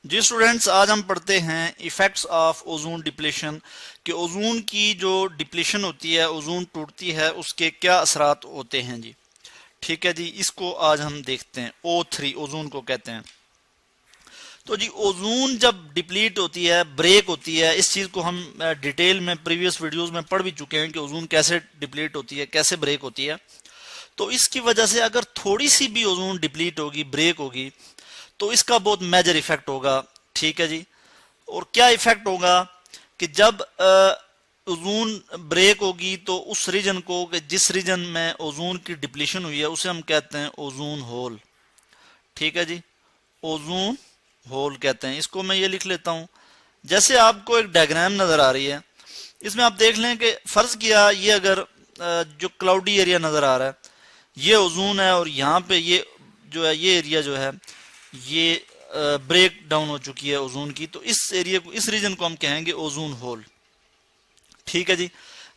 جی students, آج ہم پڑھتے ہیں ایفیکٹس آف اوزون ڈپلیشن کہ اوزون کی جو ڈپلیشن ہوتی ہے، اوزون ٹوٹتی ہے، اس کے کیا اثرات ہوتے ہیں جی۔ ٹھیک ہے جی، اس کو آج ہم دیکھتے ہیں۔ O3 اوزون کو کہتے ہیں۔ تو جی اوزون جب ڈپلیٹ ہوتی ہے، بریک ہوتی ہے، اس چیز کو ہم ڈیٹیل میں پریویس ویڈیوز میں پڑھ بھی چکے ہیں کہ اوزون کیسے ڈپلیٹ ہوتی ہے، کیسے بریک ہوتی ہے۔ تو اس کی وجہ سے اگر تھوڑی سی بھی اوزون ڈپلیٹ ہوگی، بریک ہوگی، تو اس کا بہت میجر ایفیکٹ ہوگا۔ ٹھیک ہے جی، اور کیا ایفیکٹ ہوگا کہ جب اوزون بریک ہوگی تو اس ریجن کو، کہ جس ریجن میں اوزون کی ڈپلیشن ہوئی ہے، اسے ہم کہتے ہیں اوزون ہول۔ ٹھیک ہے جی، اوزون ہول کہتے ہیں اس کو۔ میں یہ لکھ لیتا ہوں، جیسے آپ کو ایک ڈائیگرام نظر آ رہی ہے، اس میں آپ دیکھ لیں کہ فرض کیا یہ اگر جو کلاؤڈی ایریا نظر آ رہا ہے یہ اوزون ہے، اور یہاں پہ یہ جو ہے، یہ ایریا جو ہے یہ بریک ڈاؤن ہو چکی ہے اوزون کی، تو اس ایریا کو، اس ریجن کو ہم کہیں گے اوزون ہول۔ ٹھیک ہے جی،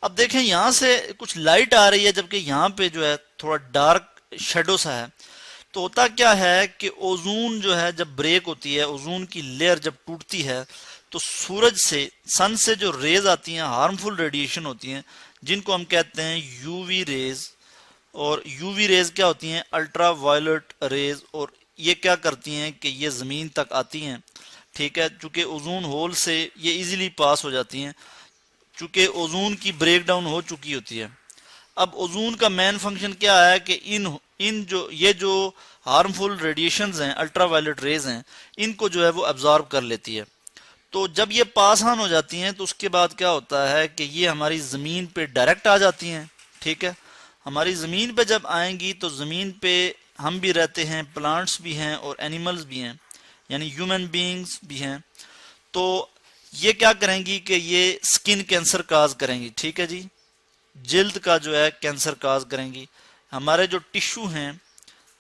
اب دیکھیں یہاں سے کچھ لائٹ آ رہی ہے، جبکہ یہاں پہ جو ہے تھوڑا ڈارک شیڈو سا ہے۔ تو ہوتا کیا ہے کہ اوزون جو ہے جب بریک ہوتی ہے، اوزون کی لیئر جب ٹوٹتی ہے، تو سورج سے، سن سے جو ریز آتی ہیں، ہارمفل ریڈیشن ہوتی ہیں، جن کو ہم کہتے ہیں یو وی ریز۔ اور یو وی ریز کیا ہوتی ہیں؟ الٹرا وائلٹ ریز، اور یہ کیا کرتی ہیں کہ یہ زمین تک آتی ہیں۔ ٹھیک ہے، چونکہ اوزون ہول سے یہ ایزیلی پاس ہو جاتی ہیں، چونکہ اوزون کی بریک ڈاؤن ہو چکی ہوتی ہے۔ اب اوزون کا مین فنکشن کیا ہے کہ یہ جو ہارمفل ریڈیشنز ہیں، الٹرا وائلٹ ریز ہیں، ان کو جو ہے وہ ابزارب کر لیتی ہے۔ تو جب یہ پاس آن ہو جاتی ہیں تو اس کے بعد کیا ہوتا ہے کہ یہ ہماری زمین پہ ڈائریکٹ آ جاتی ہیں۔ ٹھیک ہے، ہماری زمین پہ جب آئیں گی تو زمین پہ ہم بھی رہتے ہیں، پلانٹس بھی ہیں اور اینیملز بھی ہیں، یعنی ہیومن بینگز بھی ہیں۔ تو یہ کیا کریں گی کہ یہ سکن کینسر کاز کریں گی۔ ٹھیک ہے جی، جلد کا جو ہے کینسر کاز کریں گی۔ ہمارے جو ٹشو ہیں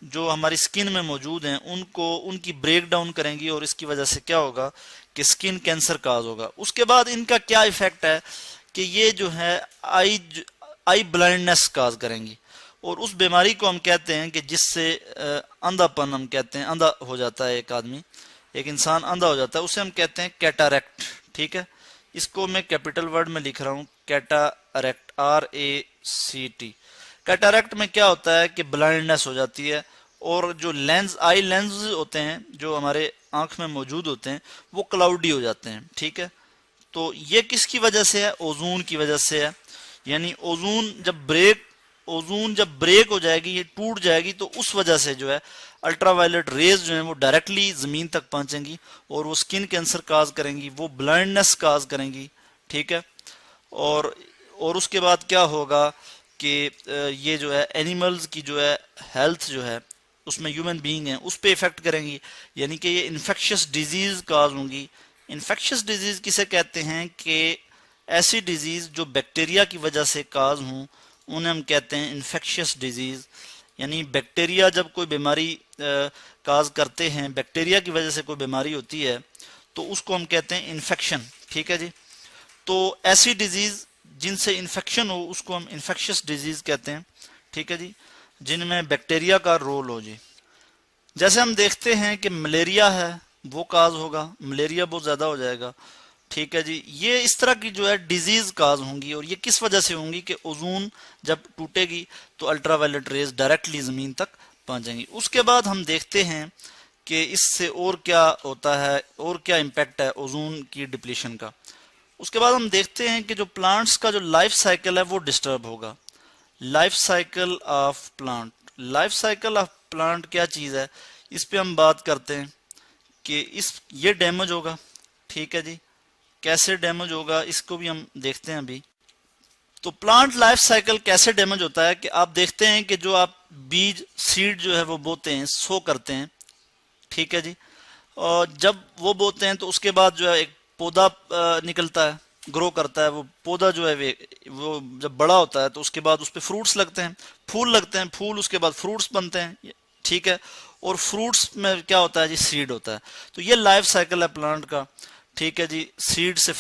جو ہماری سکن میں موجود ہیں، ان کی بریک ڈاؤن کریں گی، اور اس کی وجہ سے کیا ہوگا کہ سکن کینسر کاز ہوگا۔ اس کے بعد ان کا کیا ایفیکٹ ہے کہ یہ جو ہے آئی بلائنڈنس کاز کریں گی، اور اس بیماری کو ہم کہتے ہیں کہ جس سے اندھا پن، ہم کہتے ہیں اندھا ہو جاتا ہے ایک آدمی، ایک انسان اندھا ہو جاتا ہے، اسے ہم کہتے ہیں کیٹاریکٹ۔ ٹھیک ہے، اس کو میں کیپٹل ورڈ میں لکھ رہا ہوں، کیٹاریکٹ، RACT۔ کیٹاریکٹ میں کیا ہوتا ہے کہ بلائنڈنس ہو جاتی ہے، اور جو آئی لینز ہوتے ہیں جو ہمارے آنکھ میں موجود ہوتے ہیں، وہ کلاؤڈی ہو جاتے ہیں۔ ٹھیک ہے، تو یہ کس کی وجہ سے ہے؟ اوزون کی وجہ سے ہے۔ یعنی اوزون جب بریک ہو جائے گی، یہ ٹوٹ جائے گی، تو اس وجہ سے جو ہے الٹرا وائلٹ ریز جو ہیں وہ ڈائریکٹلی زمین تک پہنچیں گی، اور وہ سکن کینسر کاز کریں گی، وہ بلائنڈنس کاز کریں گی۔ ٹھیک ہے، اور اس کے بعد کیا ہوگا کہ یہ جو ہے اینیملز کی جو ہے ہیلتھ جو ہے، اس میں ہیومن بینگ ہیں، اس پہ افیکٹ کریں گی، یعنی کہ یہ انفیکشس ڈیزیز کاز ہوں گی۔ انفیکشس ڈیزیز کسے کہتے ہیں کہ ایسی ڈیزیز جو بیکٹیریا کی وجہ سے کاز ہوں، انہیں ہم کہتے ہیں انفیکشس ڈیزیز۔ یعنی بیکٹیریا جب کوئی بیماری کاز کرتے ہیں، بیکٹیریا کی وجہ سے کوئی بیماری ہوتی ہے، تو اس کو ہم کہتے ہیں انفیکشن۔ ٹھیک ہے جی، تو ایسی ڈیزیز جن سے انفیکشن ہو اس کو ہم انفیکشس ڈیزیز کہتے ہیں۔ ٹھیک ہے جی، جن میں بیکٹیریا کا رول ہو جی۔ جیسے ہم دیکھتے ہیں کہ ملیریا ہے، وہ کاز ہوگا، ملیریا بہت زیادہ ہو جائے گا۔ ٹھیک ہے جی، یہ اس طرح کی جو ہے ڈیزیز کاز ہوں گی، اور یہ کس وجہ سے ہوں گی کہ اوزون جب ٹوٹے گی تو الٹرا وائلٹ ریز ڈائریکٹلی زمین تک پہنچیں گی۔ اس کے بعد ہم دیکھتے ہیں کہ اس سے اور کیا ہوتا ہے، اور کیا امپیکٹ ہے اوزون کی ڈپلیشن کا۔ اس کے بعد ہم دیکھتے ہیں کہ جو پلانٹس کا جو لائف سائیکل ہے وہ ڈسٹرب ہوگا۔ Life cycle of plant, life cycle of plant کیا چیز ہے، اس پہ ہم بات کرتے ہیں کہ یہ ڈیمیج ہوگا۔ ٹھیک ہے جی، کیسے ڈیمیج ہوگا اس کو بھی ہم دیکھتے ہیں ابھی۔ تو پلانٹ لائف سائیکل کیسے ڈیمیج ہوتا ہے کہ آپ دیکھتے ہیں کہ جو آپ بیج، سیڈ جو ہے وہ بوتے ہیں، سو کرتے ہیں۔ ٹھیک ہے جی، اور جب وہ بوتے ہیں تو اس کے بعد جو ہے ایک پودا نکلتا ہے، گرو کرتا ہے۔ وہ پودا جو ہے وہ جب بڑا ہوتا ہے تو اس کے بعد اس پہ فروٹس لگتے ہیں، پھول لگتے ہیں، پھول اس کے بعد فروٹس بنتے ہیں۔ ٹھیک ہے، اور فروٹس میں کیا ہوتا ہے جی؟ سیڈ ہوتا ہے۔ تو یہ لائف سائیکل ہے پلانٹ کا۔ ٹھیک ہے جی، سیڈ سے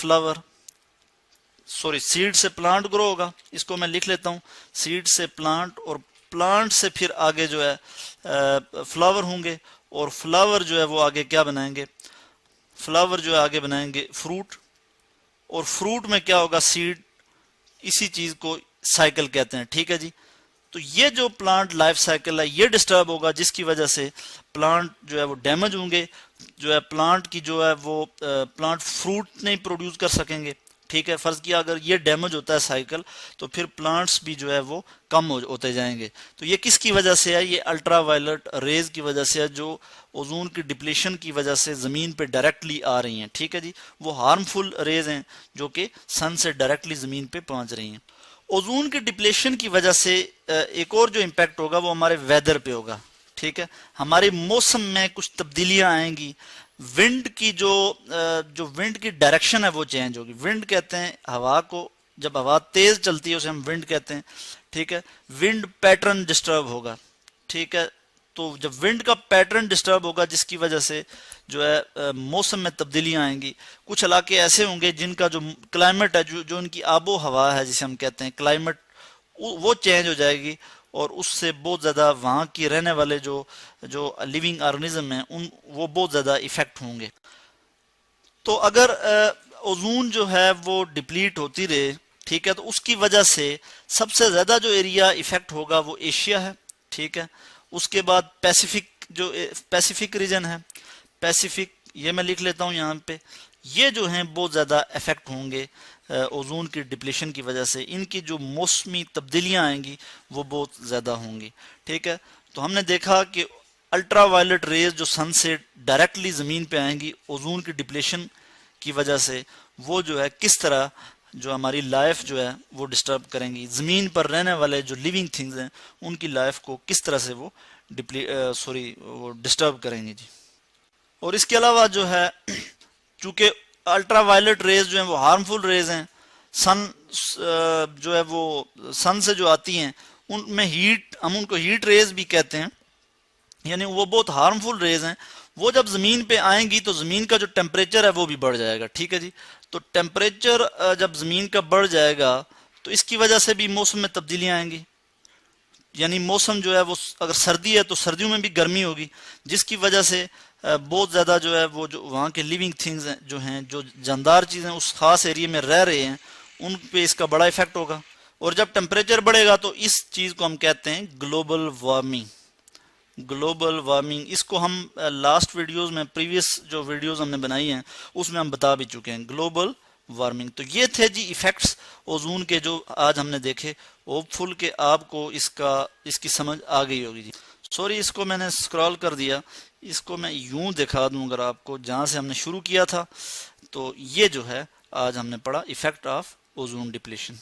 سیڈ سے پلانٹ گرو ہوگا، اس کو میں لکھ لیتا ہوں، سیڈ سے پلانٹ، اور پلانٹ سے پھر آگے جو ہے فلاور ہوں گے، اور فلاور جو ہے وہ آگے کیا بنائیں گے؟ فلاور جو ہے آگے بنائیں گے فروٹ، اور فروٹ میں کیا ہوگا سیڈ، اسی چیز کو سائیکل کہتے ہیں، ٹھیک ہے جی۔ تو یہ جو پلانٹ لائف سائیکل ہے یہ ڈسٹرب ہوگا، جس کی وجہ سے پلانٹ جو ہے وہ ڈیمیج ہوں گے، جو ہے پلانٹ کی جو ہے وہ پلانٹ فروٹ نہیں پروڈیوس کر سکیں گے، ٹھیک ہے۔ فرض کیا اگر یہ ڈیمیج ہوتا ہے سائیکل تو پھر پلانٹس بھی جو ہے وہ کم ہوتے جائیں گے۔ تو یہ کس کی وجہ سے ہے؟ یہ الٹرا وائلٹ ریز کی وجہ سے ہے، جو اوزون کی ڈپلیشن کی وجہ سے زمین پہ ڈائریکٹلی آ رہی ہیں، ٹھیک ہے جی۔ وہ ہارمفل ریز ہیں جو کہ سن سے ڈائریکٹلی زمین پہ پہنچ رہی ہیں۔ اوزون کی ڈپلیشن کی وجہ سے ایک اور جو امپیکٹ ہوگا وہ ہمارے ویدر پہ ہوگا، ٹھیک ہے۔ ہمارے موسم میں کچھ تبدیلیاں آئیں گی، ونڈ کی جو ونڈ کی ڈائریکشن ہے وہ چینج ہوگی۔ ونڈ کہتے ہیں ہوا کو، جب ہوا تیز چلتی ہے اسے ہم ونڈ کہتے ہیں، ٹھیک ہے۔ ونڈ پیٹرن ڈسٹرب ہوگا، ٹھیک ہے۔ تو جب ونڈ کا پیٹرن ڈسٹرب ہوگا جس کی وجہ سے جو ہے موسم میں تبدیلیاں آئیں گی، کچھ علاقے ایسے ہوں گے جن کا جو کلائمیٹ ہے، جو ان کی آب و ہوا ہے جسے ہم کہتے ہیں کلائمیٹ، وہ چینج ہو جائے گی، اور اس سے بہت زیادہ وہاں کی رہنے والے جو لیونگ آرگنزم ہیں وہ بہت زیادہ ایفیکٹ ہوں گے۔ تو اگر اوزون جو ہے وہ ڈپلیٹ ہوتی رہے، ٹھیک ہے، تو اس کی وجہ سے سب سے زیادہ جو ایریا ایفیکٹ ہوگا وہ ایشیا ہے، ٹھیک ہے۔ اس کے بعد پیسیفک ریجن ہے، پیسیفک یہ میں لکھ لیتا ہوں یہاں پہ، یہ جو ہیں بہت زیادہ افیکٹ ہوں گے اوزون کی ڈپلیشن کی وجہ سے۔ ان کی جو موسمی تبدیلیاں آئیں گی وہ بہت زیادہ ہوں گی، ٹھیک ہے۔ تو ہم نے دیکھا کہ الٹرا وائلٹ ریز جو سن سے ڈائریکٹلی زمین پہ آئیں گی اوزون کی ڈپلیشن کی وجہ سے، وہ جو ہے کس طرح جو ہماری لائف جو ہے وہ ڈسٹرب کریں گی، زمین پر رہنے والے جو لیونگ تھنگز ہیں ان کی لائف کو کس طرح سے وہ ڈسٹرب کریں گے جی۔ اور اس کے علاوہ جو ہے چونکہ الٹرا وائلٹ ریز جو ہیں وہ ہارمفل ریز ہیں، سن جو ہے وہ سن سے جو آتی ہیں ان میں ہیٹ، ہم ان کو ہیٹ ریز بھی کہتے ہیں، یعنی وہ بہت ہارمفل ریز ہیں۔ وہ جب زمین پہ آئیں گی تو زمین کا جو ٹیمپریچر ہے وہ بھی بڑھ جائے گا، ٹھیک ہے جی۔ تو ٹیمپریچر جب زمین کا بڑھ جائے گا تو اس کی وجہ سے بھی موسم میں تبدیلیاں آئیں گی، یعنی موسم جو ہے وہ اگر سردی ہے تو سردیوں میں بھی گرمی ہوگی، جس کی وجہ سے بہت زیادہ جو ہے وہ جو وہاں کے لیونگ تھنگز ہیں جو جاندار چیزیں اس خاص ایریے میں رہ رہے ہیں ان پہ اس کا بڑا ایفیکٹ ہوگا۔ اور جب ٹیمپریچر بڑھے گا تو اس چیز کو ہم کہتے ہیں گلوبل وارمنگ۔ گلوبل وارمنگ اس کو ہم لاسٹ ویڈیوز میں، پریویس جو ویڈیوز ہم نے بنائی ہیں اس میں ہم بتا بھی چکے ہیں گلوبل وارمنگ۔ تو یہ تھے جی ایفیکٹس اوزون کے جو آج ہم نے دیکھے۔ ہوپ فل کہ آپ کو اس کی سمجھ آ گئی ہوگی جی۔ سوری اس کو میں نے سکرال کر دیا، اس کو میں یوں دکھا دوں اگر آپ کو، جہاں سے ہم نے شروع کیا تھا۔ تو یہ جو ہے آج ہم نے پڑھا ایفیکٹ آف اوزون ڈپلیشن۔